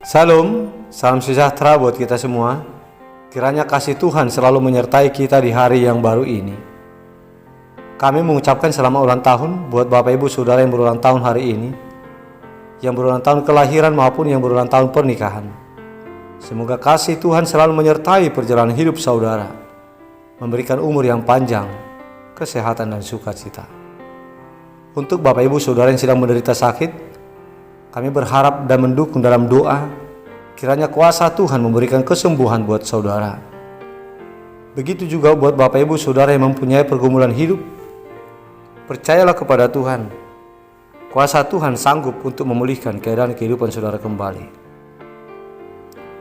Salam, salam sejahtera buat kita semua. Kiranya kasih Tuhan selalu menyertai kita di hari yang baru ini. Kami mengucapkan selamat ulang tahun buat Bapak Ibu Saudara yang berulang tahun hari ini, yang berulang tahun kelahiran maupun yang berulang tahun pernikahan. Semoga kasih Tuhan selalu menyertai perjalanan hidup saudara, memberikan umur yang panjang, kesehatan dan sukacita. Untuk Bapak Ibu Saudara yang sedang menderita sakit, kami berharap dan mendukung dalam doa, kiranya kuasa Tuhan memberikan kesembuhan buat saudara. Begitu juga buat Bapak Ibu Saudara yang mempunyai pergumulan hidup, percayalah kepada Tuhan. Kuasa Tuhan sanggup untuk memulihkan keadaan kehidupan saudara kembali.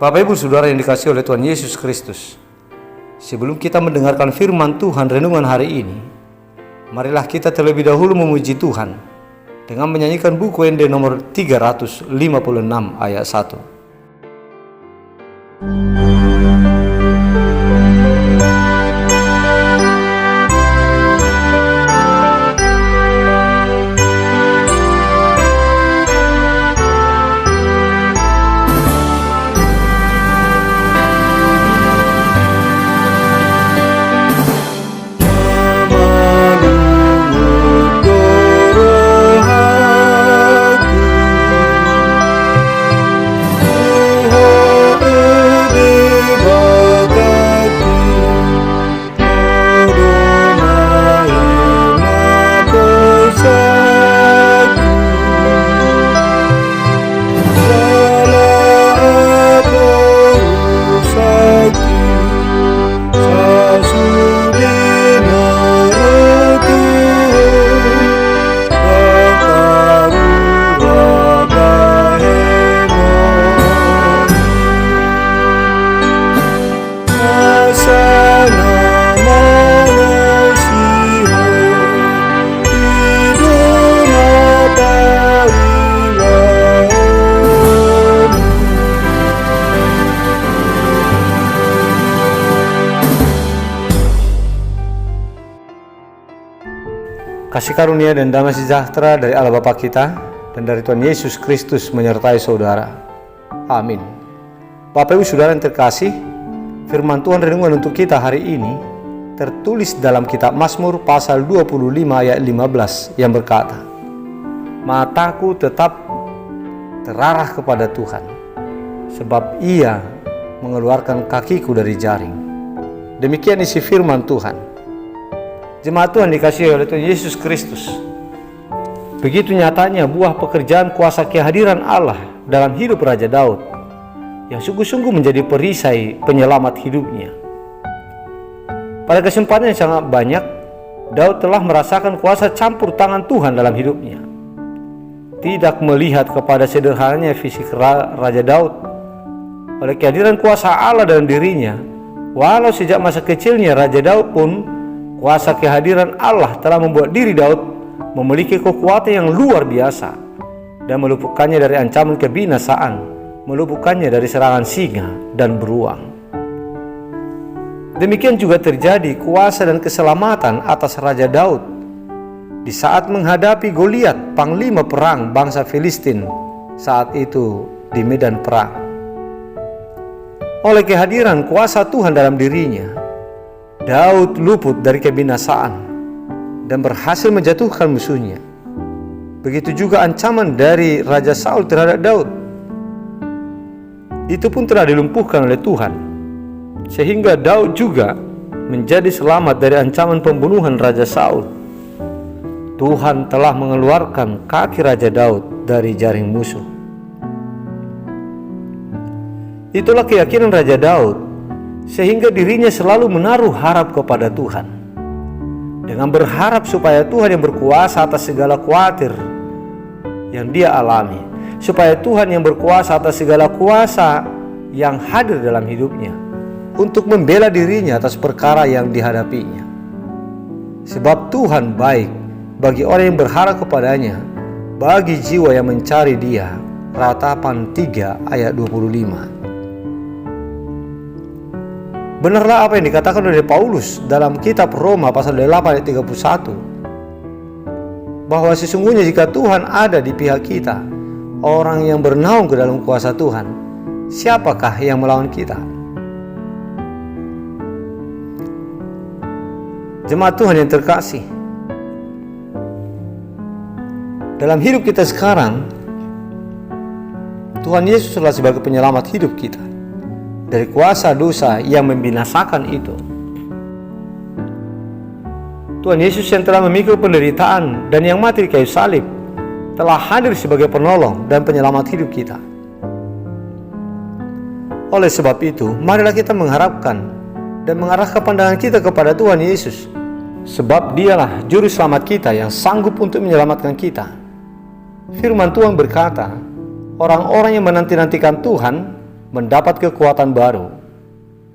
Bapak Ibu Saudara yang dikasihi oleh Tuhan Yesus Kristus, sebelum kita mendengarkan firman Tuhan renungan hari ini, marilah kita terlebih dahulu memuji Tuhan dengan menyanyikan buku ND nomor 356 ayat 1. Kasih karunia dan damai sejahtera dari Allah Bapa kita dan dari Tuhan Yesus Kristus menyertai saudara. Amin. Bapak Ibu Saudara yang terkasih, firman Tuhan renungan untuk kita hari ini tertulis dalam kitab Mazmur pasal 25 ayat 15 yang berkata, "Mataku tetap terarah kepada Tuhan, sebab Ia mengeluarkan kakiku dari jaring." Demikian isi firman Tuhan. Jemaat Tuhan dikasihi oleh Tuhan Yesus Kristus. Begitu nyatanya buah pekerjaan kuasa kehadiran Allah dalam hidup Raja Daud yang sungguh-sungguh menjadi perisai penyelamat hidupnya. Pada kesempatan yang sangat banyak, Daud telah merasakan kuasa campur tangan Tuhan dalam hidupnya. Tidak melihat kepada sederhananya fisik Raja Daud, oleh kehadiran kuasa Allah dalam dirinya, walau sejak masa kecilnya Raja Daud pun, kuasa kehadiran Allah telah membuat diri Daud memiliki kekuatan yang luar biasa dan meluputkannya dari ancaman kebinasaan, meluputkannya dari serangan singa dan beruang. Demikian juga terjadi kuasa dan keselamatan atas Raja Daud di saat menghadapi Goliat, panglima perang bangsa Filistin saat itu di medan perang. Oleh kehadiran kuasa Tuhan dalam dirinya, Daud luput dari kebinasaan dan berhasil menjatuhkan musuhnya. Begitu juga ancaman dari Raja Saul terhadap Daud, itu pun telah dilumpuhkan oleh Tuhan, sehingga Daud juga menjadi selamat dari ancaman pembunuhan Raja Saul. Tuhan telah mengeluarkan kaki Raja Daud dari jaring musuh. Itulah keyakinan Raja Daud, sehingga dirinya selalu menaruh harap kepada Tuhan, dengan berharap supaya Tuhan yang berkuasa atas segala khawatir yang dia alami, supaya Tuhan yang berkuasa atas segala kuasa yang hadir dalam hidupnya untuk membela dirinya atas perkara yang dihadapinya. Sebab Tuhan baik bagi orang yang berharap kepadanya, bagi jiwa yang mencari Dia. Ratapan 3 ayat 25. Benarlah apa yang dikatakan oleh Paulus dalam kitab Roma pasal 8 ayat 31, bahwa sesungguhnya jika Tuhan ada di pihak kita, orang yang bernaung ke dalam kuasa Tuhan, siapakah yang melawan kita? Jemaat Tuhan yang terkasih, dalam hidup kita sekarang, Tuhan Yesus adalah sebagai penyelamat hidup kita dari kuasa dosa yang membinasakan itu. Tuhan Yesus yang telah memikul penderitaan dan yang mati di kayu salib telah hadir sebagai penolong dan penyelamat hidup kita. Oleh sebab itu, marilah kita mengharapkan dan mengarahkan pandangan kita kepada Tuhan Yesus, sebab Dialah juru selamat kita yang sanggup untuk menyelamatkan kita. Firman Tuhan berkata, orang-orang yang menanti-nantikan Tuhan mendapat kekuatan baru.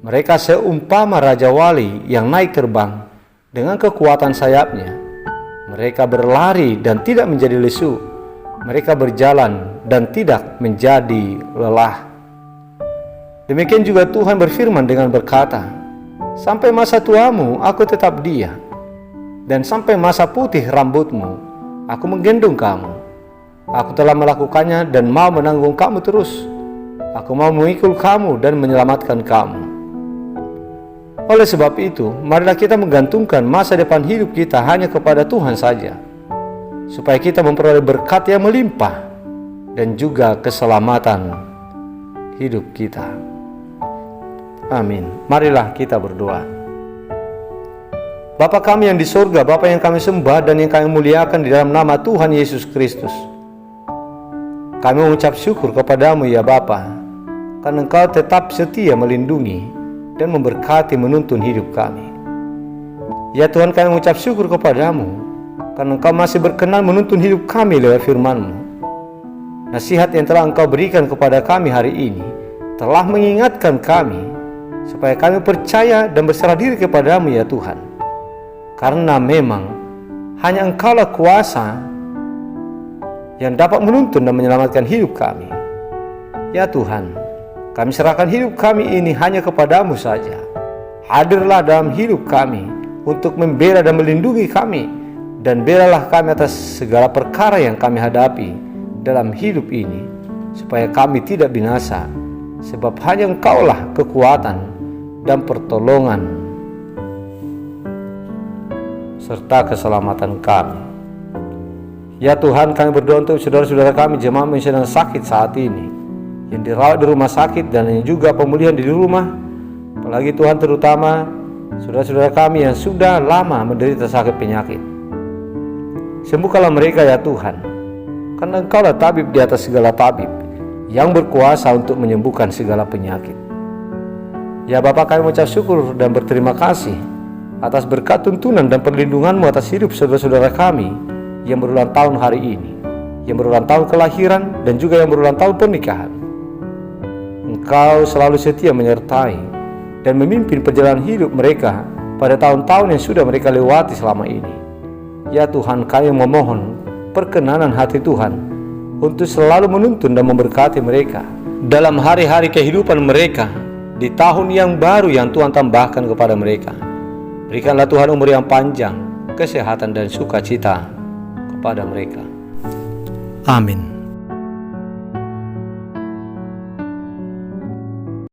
Mereka seumpama Raja Wali yang naik terbang dengan kekuatan sayapnya. Mereka berlari dan tidak menjadi lesu. Mereka berjalan dan tidak menjadi lelah. Demikian juga Tuhan berfirman dengan berkata, sampai masa tuamu aku tetap dia, dan sampai masa putih rambutmu aku menggendong kamu. Aku telah melakukannya dan mau menanggung kamu terus. Aku mau memikul kamu dan menyelamatkan kamu. Oleh sebab itu, marilah kita menggantungkan masa depan hidup kita hanya kepada Tuhan saja, supaya kita memperoleh berkat yang melimpah dan juga keselamatan hidup kita. Amin. Marilah kita berdoa. Bapa kami yang di surga, Bapa yang kami sembah dan yang kami muliakan di dalam nama Tuhan Yesus Kristus, kami mengucap syukur kepadamu ya Bapa, karena Engkau tetap setia melindungi dan memberkati menuntun hidup kami. Ya Tuhan, kami mengucap syukur kepadamu karena Engkau masih berkenan menuntun hidup kami lewat firman-Mu. Nasihat yang telah Engkau berikan kepada kami hari ini telah mengingatkan kami supaya kami percaya dan berserah diri kepadamu ya Tuhan, karena memang hanya Engkaulah kuasa yang dapat menuntun dan menyelamatkan hidup kami. Ya Tuhan, kami serahkan hidup kami ini hanya kepadamu saja. Hadirlah dalam hidup kami untuk membela dan melindungi kami, dan belalah kami atas segala perkara yang kami hadapi dalam hidup ini, supaya kami tidak binasa, sebab hanya Engkaulah kekuatan dan pertolongan serta keselamatan kami. Ya Tuhan, kami berdoa untuk saudara-saudara kami jemaat yang sedang sakit saat ini, yang dirawat di rumah sakit dan yang juga pemulihan di rumah. Apalagi Tuhan, terutama saudara-saudara kami yang sudah lama menderita sakit penyakit. Sembuhkanlah mereka ya Tuhan, karena Engkaulah tabib di atas segala tabib, yang berkuasa untuk menyembuhkan segala penyakit. Ya Bapa, kami mengucap syukur dan berterima kasih atas berkat tuntunan dan perlindungan-Mu atas hidup saudara-saudara kami yang berulang tahun hari ini, yang berulang tahun kelahiran dan juga yang berulang tahun pernikahan. Engkau selalu setia menyertai dan memimpin perjalanan hidup mereka pada tahun-tahun yang sudah mereka lewati selama ini. Ya Tuhan, kami memohon perkenanan hati Tuhan untuk selalu menuntun dan memberkati mereka dalam hari-hari kehidupan mereka di tahun yang baru yang Tuhan tambahkan kepada mereka. Berikanlah Tuhan umur yang panjang, kesehatan dan sukacita kepada mereka. Amin.